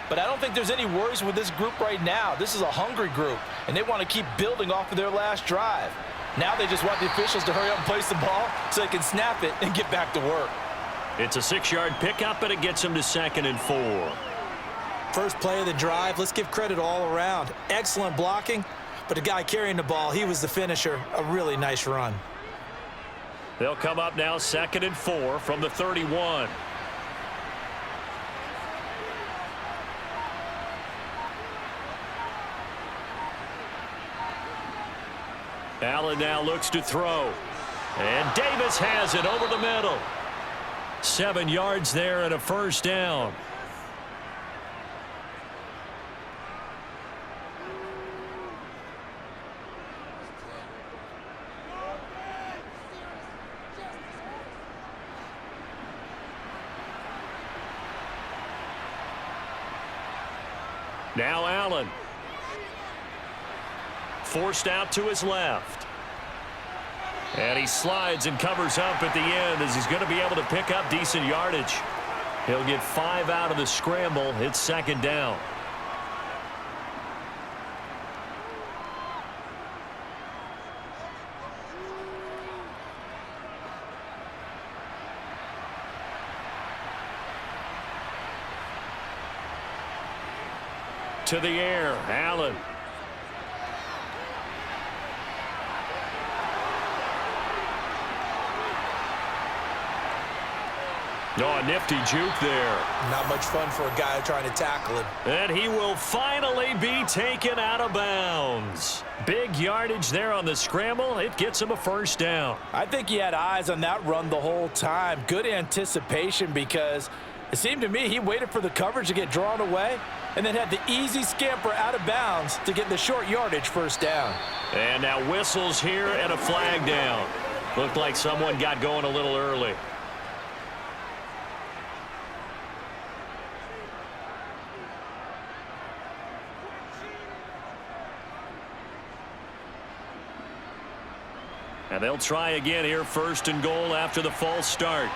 But I don't think there's any worries with this group right now. This is a hungry group, and they want to keep building off of their last drive. Now they just want the officials to hurry up and place the ball so they can snap it and get back to work. It's a 6-yard pickup, and it gets them to 2nd and 4. First play of the drive, let's give credit all around. Excellent blocking, but the guy carrying the ball, he was the finisher. A really nice run. They'll come up now 2nd and 4 from the 31. Allen now looks to throw. And Davis has it over the middle. 7 yards there and a 1st down. Now Allen. Forced out to his left. And he slides and covers up at the end as he's going to be able to pick up decent yardage. He'll get 5 out of the scramble. It's 2nd down. To the air, Allen. Oh, a nifty juke there. Not much fun for a guy trying to tackle him. And he will finally be taken out of bounds. Big yardage there on the scramble. It gets him a 1st down. I think he had eyes on that run the whole time. Good anticipation because it seemed to me he waited for the coverage to get drawn away and then had the easy scamper out of bounds to get the short yardage 1st down. And now whistles here and a flag down. Looked like someone got going a little early. And they'll try again here, 1st and goal after the false start.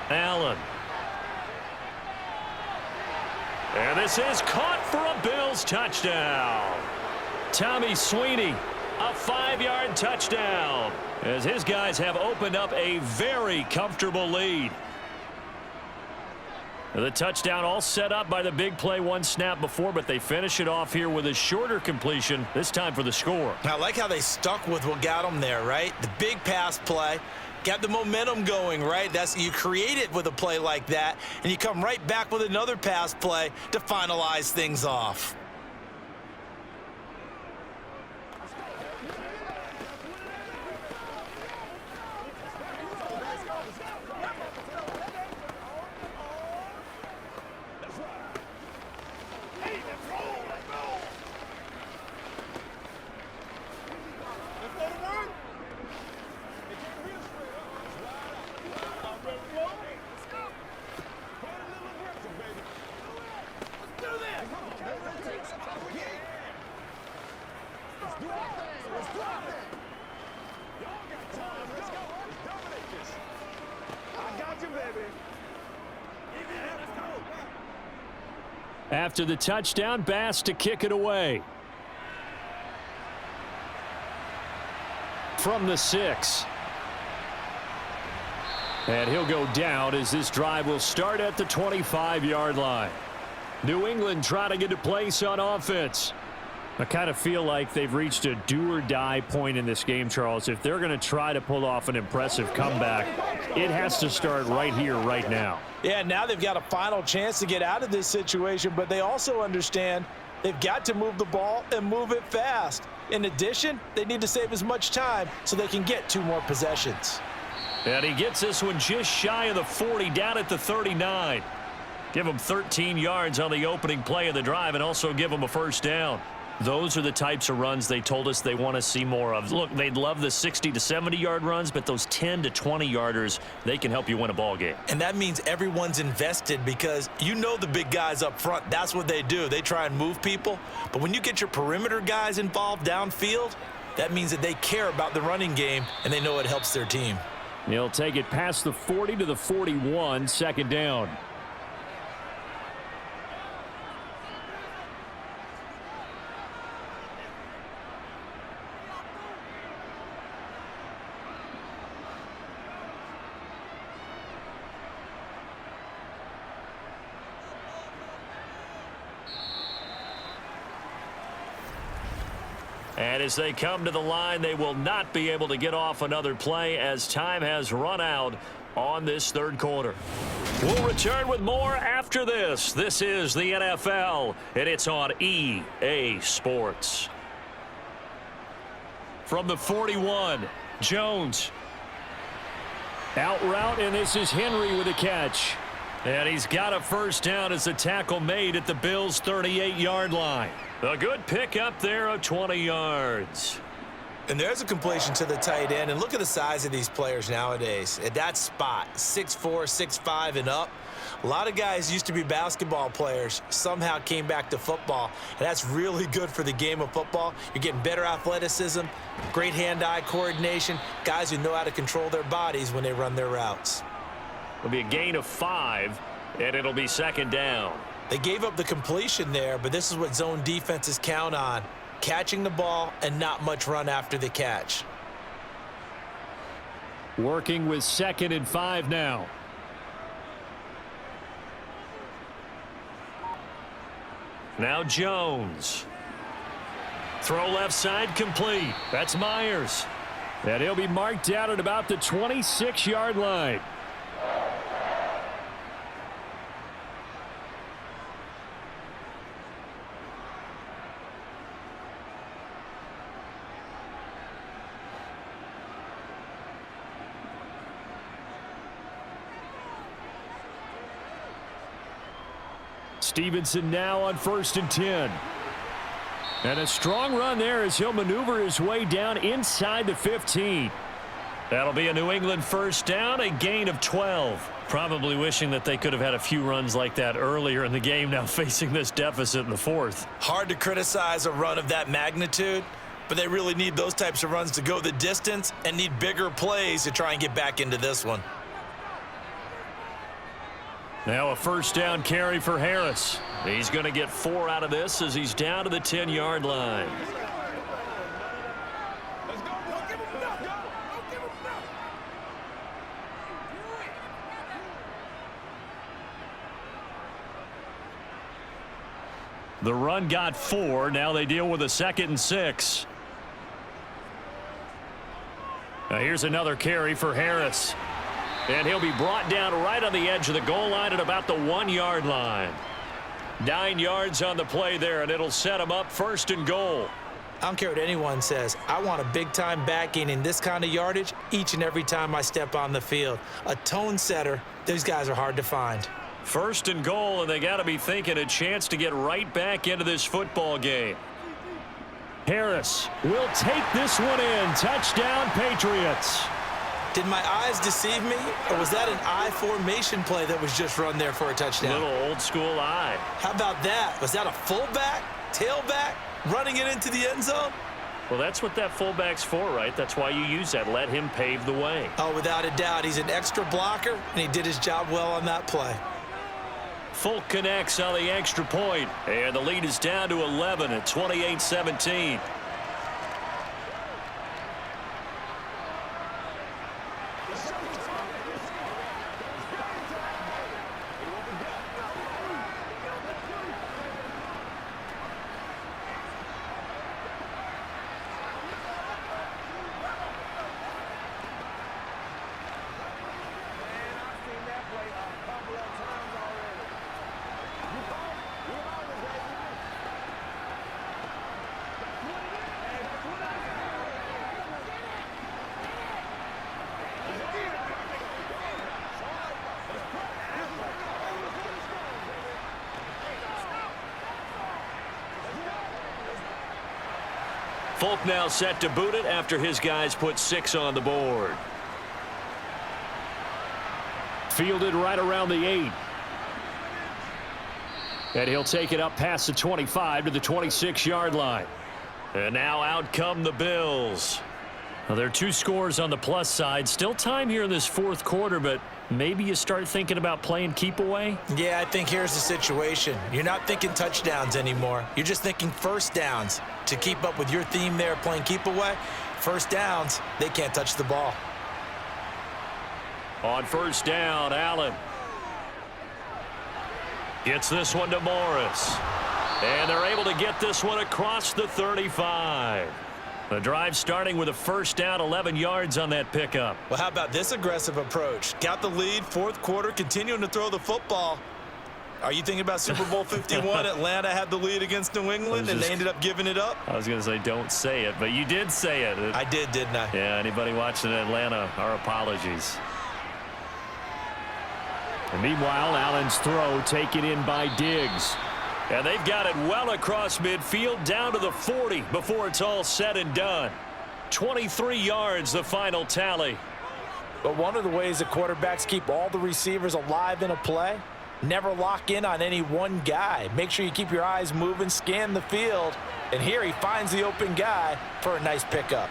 Allen. And this is caught for a Bills touchdown. Tommy Sweeney A 5-yard touchdown as his guys have opened up a very comfortable lead. The touchdown all set up by the big play one snap before, but they finish it off here with a shorter completion, this time for the score. I like how they stuck with what got them there, right? The big pass play. Got the momentum going, right? You create it with a play like that, and you come right back with another pass play to finalize things off. After the touchdown, Bass to kick it away. From the 6. And he'll go down as this drive will start at the 25-yard line. New England trying to get a place on offense. I kind of feel like they've reached a do-or-die point in this game, Charles. If they're going to try to pull off an impressive comeback, it has to start right here, right now. Yeah, now they've got a final chance to get out of this situation, but they also understand they've got to move the ball and move it fast. In addition, they need to save as much time so they can get 2 more possessions. And he gets this one just shy of the 40, down at the 39. Give them 13 yards on the opening play of the drive and also give them a first down. Those are the types of runs they told us they want to see more of. Look, they'd love the 60 to 70-yard runs, but those 10 to 20-yarders, they can help you win a ball game. And that means everyone's invested because you know the big guys up front, that's what they do. They try and move people. But when you get your perimeter guys involved downfield, that means that they care about the running game and they know it helps their team. He'll take it past the 40 to the 41, second down. And as they come to the line, they will not be able to get off another play as time has run out on this third quarter. We'll return with more after this. This is the NFL, and it's on EA Sports. From the 41, Jones. Out route, and this is Henry with a catch. And he's got a first down as the tackle made at the Bills' 38-yard line. A good pickup there of 20 yards. And there's a completion to the tight end. And look at the size of these players nowadays. At that spot, 6'4", 6'5", and up. A lot of guys used to be basketball players, somehow came back to football. And that's really good for the game of football. You're getting better athleticism, great hand-eye coordination, guys who know how to control their bodies when they run their routes. It'll be a gain of 5, and it'll be second down. They gave up the completion there, but this is what zone defenses count on. Catching the ball and not much run after the catch. Working with 2nd and 5 now. Now Jones. Throw left side complete. That's Myers. And he'll be marked down at about the 26-yard line. Stevenson now on 1st and 10. And a strong run there as he'll maneuver his way down inside the 15. That'll be a New England first down, a gain of 12. Probably wishing that they could have had a few runs like that earlier in the game, now facing this deficit in the 4th. Hard to criticize a run of that magnitude, but they really need those types of runs to go the distance and need bigger plays to try and get back into this one. Now a first down carry for Harris. He's going to get 4 out of this as he's down to the 10-yard line. The run got 4. Now they deal with a 2nd and 6. Now here's another carry for Harris. And he'll be brought down right on the edge of the goal line at about the 1-yard line. 9 yards on the play there, and it'll set him up 1st and goal. I don't care what anyone says. I want a big-time back gaining this kind of yardage each and every time I step on the field. A tone setter. These guys are hard to find. 1st and goal, and they got to be thinking a chance to get right back into this football game. Harris will take this one in. Touchdown, Patriots. Did my eyes deceive me, or was that an I formation play that was just run there for a touchdown? Little old-school eye. How about that? Was that a fullback, tailback, running it into the end zone? Well, that's what that fullback's for, right? That's why you use that. Let him pave the way. Oh, without a doubt. He's an extra blocker, and he did his job well on that play. Folk connects on the extra point, and the lead is down to 11 at 28-17. Folk now set to boot it after his guys put 6 on the board. Fielded right around the 8. And he'll take it up past the 25 to the 26-yard line. And now out come the Bills. Well, there are 2 scores on the plus side. Still time here in this 4th quarter, but maybe you start thinking about playing keep away? Yeah, I think here's the situation. You're not thinking touchdowns anymore. You're just thinking first downs. To keep up with your theme there, playing keep away, first downs, they can't touch the ball. On 1st down, Allen gets this one to Morris. And they're able to get this one across the 35. The drive starting with a 1st down, 11 yards on that pickup. Well, how about this aggressive approach? Got the lead, 4th quarter, continuing to throw the football. Are you thinking about Super Bowl 51? Atlanta had the lead against New England, and they ended up giving it up? I was going to say don't say it, but you did say it. I did, didn't I? Yeah, anybody watching Atlanta, our apologies. And meanwhile, Allen's throw taken in by Diggs. And they've got it well across midfield down to the 40 before it's all said and done. 23 yards, the final tally. But one of the ways that quarterbacks keep all the receivers alive in a play, never lock in on any one guy. Make sure you keep your eyes moving, scan the field. And here he finds the open guy for a nice pickup.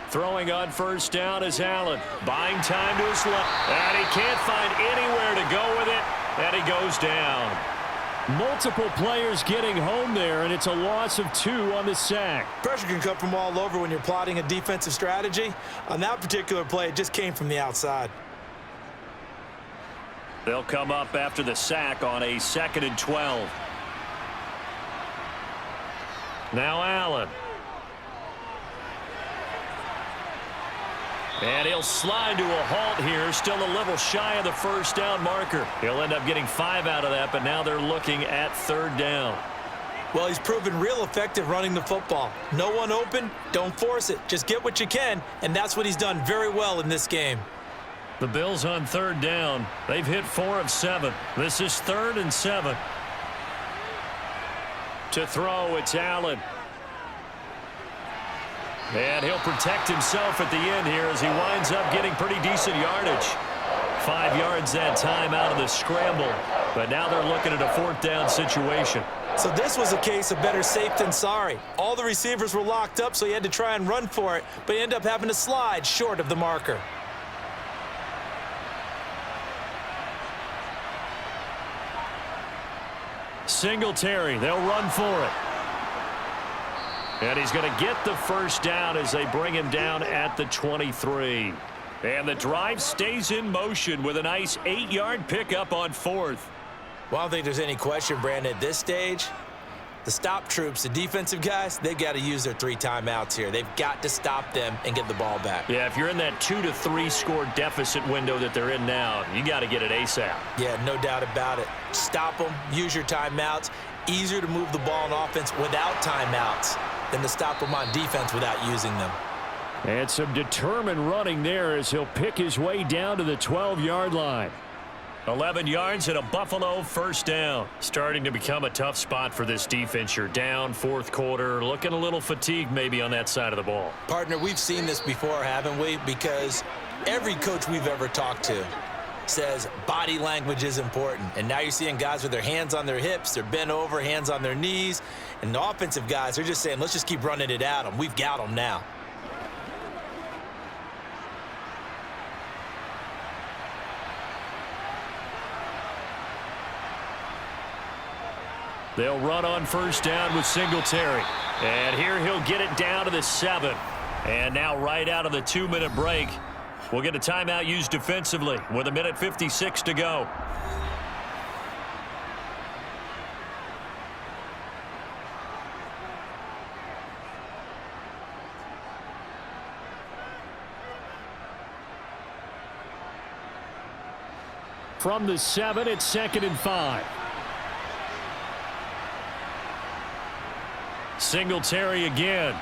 Throwing on 1st down is Allen. Buying time to his left. And he can't find anywhere to go with it. And he goes down. Multiple players getting home there, and it's a loss of 2 on the sack. Pressure can come from all over when you're plotting a defensive strategy. On that particular play, it just came from the outside. They'll come up after the sack on a 2nd and 12. Now Allen. And he'll slide to a halt here, still a little shy of the 1st down marker. He'll end up getting 5 out of that, but now they're looking at 3rd down. Well, he's proven real effective running the football. No one open, don't force it. Just get what you can, and that's what he's done very well in this game. The Bills on 3rd down. They've hit 4 of 7. This is 3rd and 7. To throw, it's Allen. And he'll protect himself at the end here as he winds up getting pretty decent yardage. 5 yards that time out of the scramble. But now they're looking at a 4th down situation. So this was a case of better safe than sorry. All the receivers were locked up, so he had to try and run for it, but he ended up having to slide short of the marker. Singletary, they'll run for it. And he's going to get the 1st down as they bring him down at the 23. And the drive stays in motion with a nice 8-yard pickup on 4th. Well, I don't think there's any question, Brandon, at this stage. The stop troops, the defensive guys, they've got to use their 3 timeouts here. They've got to stop them and get the ball back. Yeah, if you're in that 2 to 3 score deficit window that they're in now, you got to get it ASAP. Yeah, no doubt about it. Stop them, use your timeouts. Easier to move the ball on offense without timeouts than to stop them on defense without using them. And some determined running there as he'll pick his way down to the 12-yard line. 11 yards and a Buffalo first down. Starting to become a tough spot for this defense. You're down fourth quarter, looking a little fatigued maybe on that side of the ball. Partner, we've seen this before, haven't we? Because every coach we've ever talked to says body language is important. And now you're seeing guys with their hands on their hips, they're bent over, hands on their knees. And the offensive guys, they're just saying, let's just keep running it at them. We've got them now. They'll run on first down with Singletary. And here he'll get it down to the 7. And now right out of the 2-minute break, we'll get a timeout used defensively with 1:56 to go. From the 7, it's 2nd and 5. Singletary again.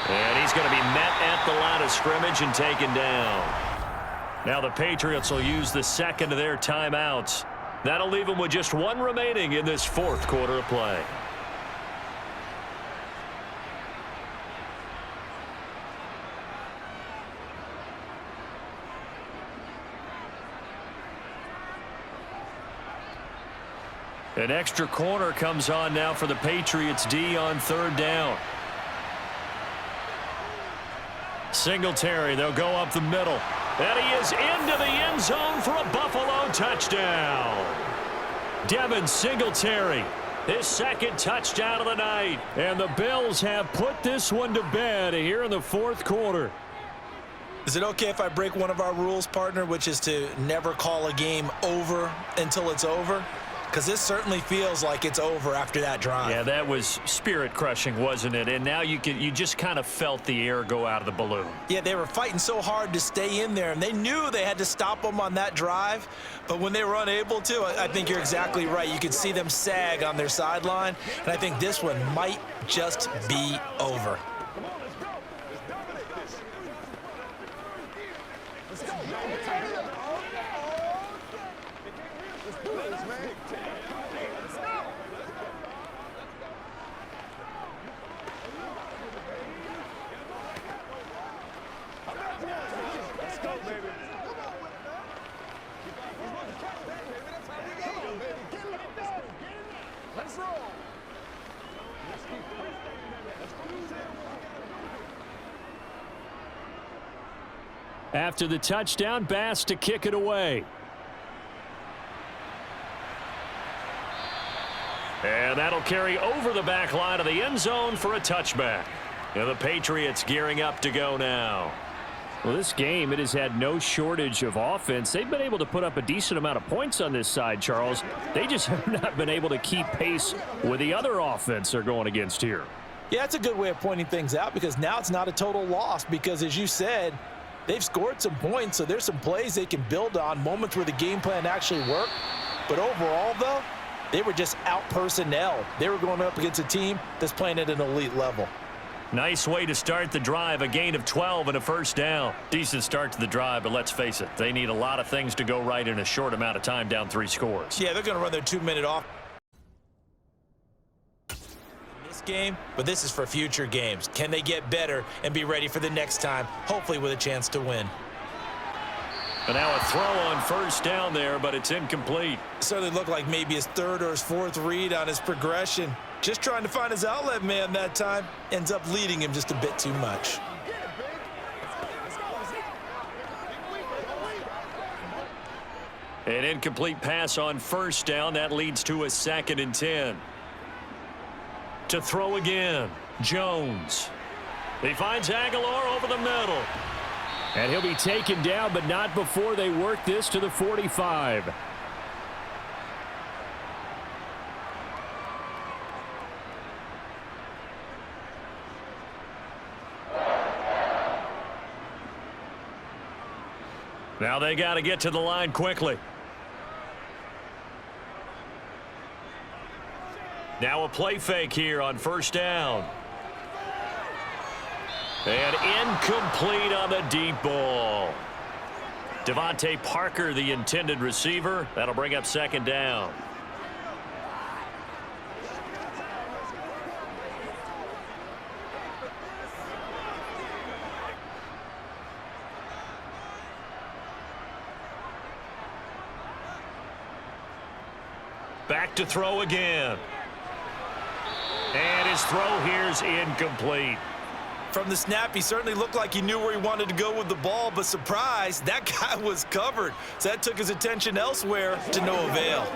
And he's going to be met at the line of scrimmage and taken down. Now the Patriots will use the second of their timeouts. That'll leave them with just 1 remaining in this fourth quarter of play. An extra corner comes on now for the Patriots D on 3rd down. Singletary, they'll go up the middle. And he is into the end zone for a Buffalo touchdown. Devin Singletary, his 2nd touchdown of the night. And the Bills have put this one to bed here in the fourth quarter. Is it okay if I break one of our rules, partner, which is to never call a game over until it's over? Because this certainly feels like it's over after that drive. Yeah, that was spirit-crushing, wasn't it? And now you just kind of felt the air go out of the balloon. Yeah, they were fighting so hard to stay in there, and they knew they had to stop them on that drive. But when they were unable to, I think you're exactly right. You could see them sag on their sideline, and I think this one might just be over. Come on, let's go. Let's dominate this. Let's go, man. Let's do this, man. Let's go. Let's go, baby. Let's roll. After the touchdown, Bass to kick it away. And that'll carry over the back line of the end zone for a touchback. And the Patriots gearing up to go now. Well, this game, it has had no shortage of offense. They've been able to put up a decent amount of points on this side, Charles. They just have not been able to keep pace with the other offense they're going against here. Yeah, that's a good way of pointing things out because now it's not a total loss because, as you said, they've scored some points, so there's some plays they can build on, moments where the game plan actually worked. But overall, though, they were just out-personnel. They were going up against a team that's playing at an elite level. Nice way to start the drive, a gain of 12 and a first down. Decent start to the drive, but let's face it, they need a lot of things to go right in a short amount of time, down 3 scores. Yeah, they're going to run their 2-minute off this game, but this is for future games. Can they get better and be ready for the next time, hopefully with a chance to win? And now a throw on first down there, but it's incomplete. Certainly looked like maybe his 3rd or his 4th read on his progression. Just trying to find his outlet man that time. Ends up leading him just a bit too much. An incomplete pass on first down. That leads to a 2nd and 10. To throw again, Jones. He finds Aguilar over the middle. And he'll be taken down, but not before they work this to the 45. Now they got to get to the line quickly. Now a play fake here on first down. And incomplete on the deep ball. Devontae Parker, the intended receiver. That'll bring up second down. Back to throw again. And his throw here's incomplete. From the snap, he certainly looked like he knew where he wanted to go with the ball, but surprise, that guy was covered. So that took his attention elsewhere to no avail.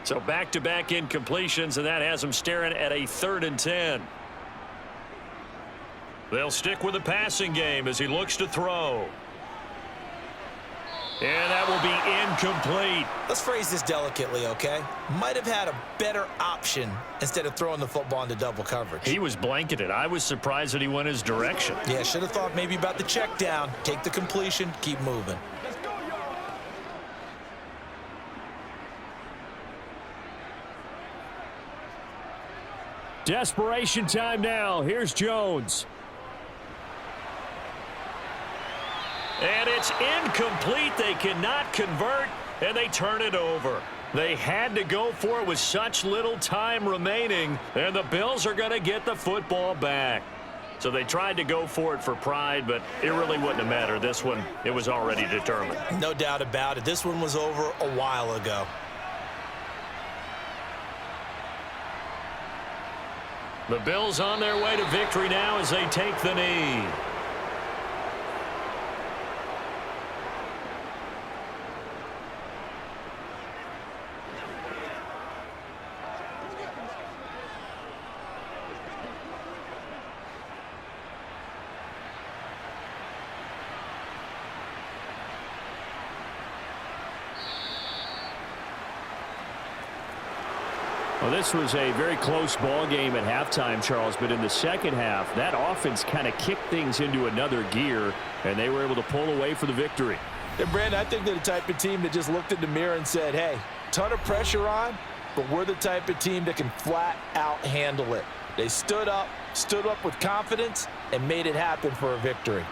So back-to-back incompletions, and that has him staring at a 3rd and 10. They'll stick with the passing game as he looks to throw. And that will be incomplete. Let's phrase this delicately, okay? Might have had a better option instead of throwing the football into double coverage. He was blanketed. I was surprised that he went his direction. Yeah, should have thought maybe about the check down. Take the completion, keep moving. Desperation time now. Here's Jones. And it's incomplete. They cannot convert, and they turn it over. They had to go for it with such little time remaining, and the Bills are going to get the football back. So they tried to go for it for pride, but it really wouldn't have mattered. This one, it was already determined. No doubt about it. This one was over a while ago. The Bills on their way to victory now as they take the knee. Well, this was a very close ball game at halftime, Charles, but in the second half, that offense kind of kicked things into another gear, and they were able to pull away for the victory. And, Brandon, I think they're the type of team that just looked in the mirror and said, hey, ton of pressure on, but we're the type of team that can flat out handle it. They stood up with confidence, and made it happen for a victory.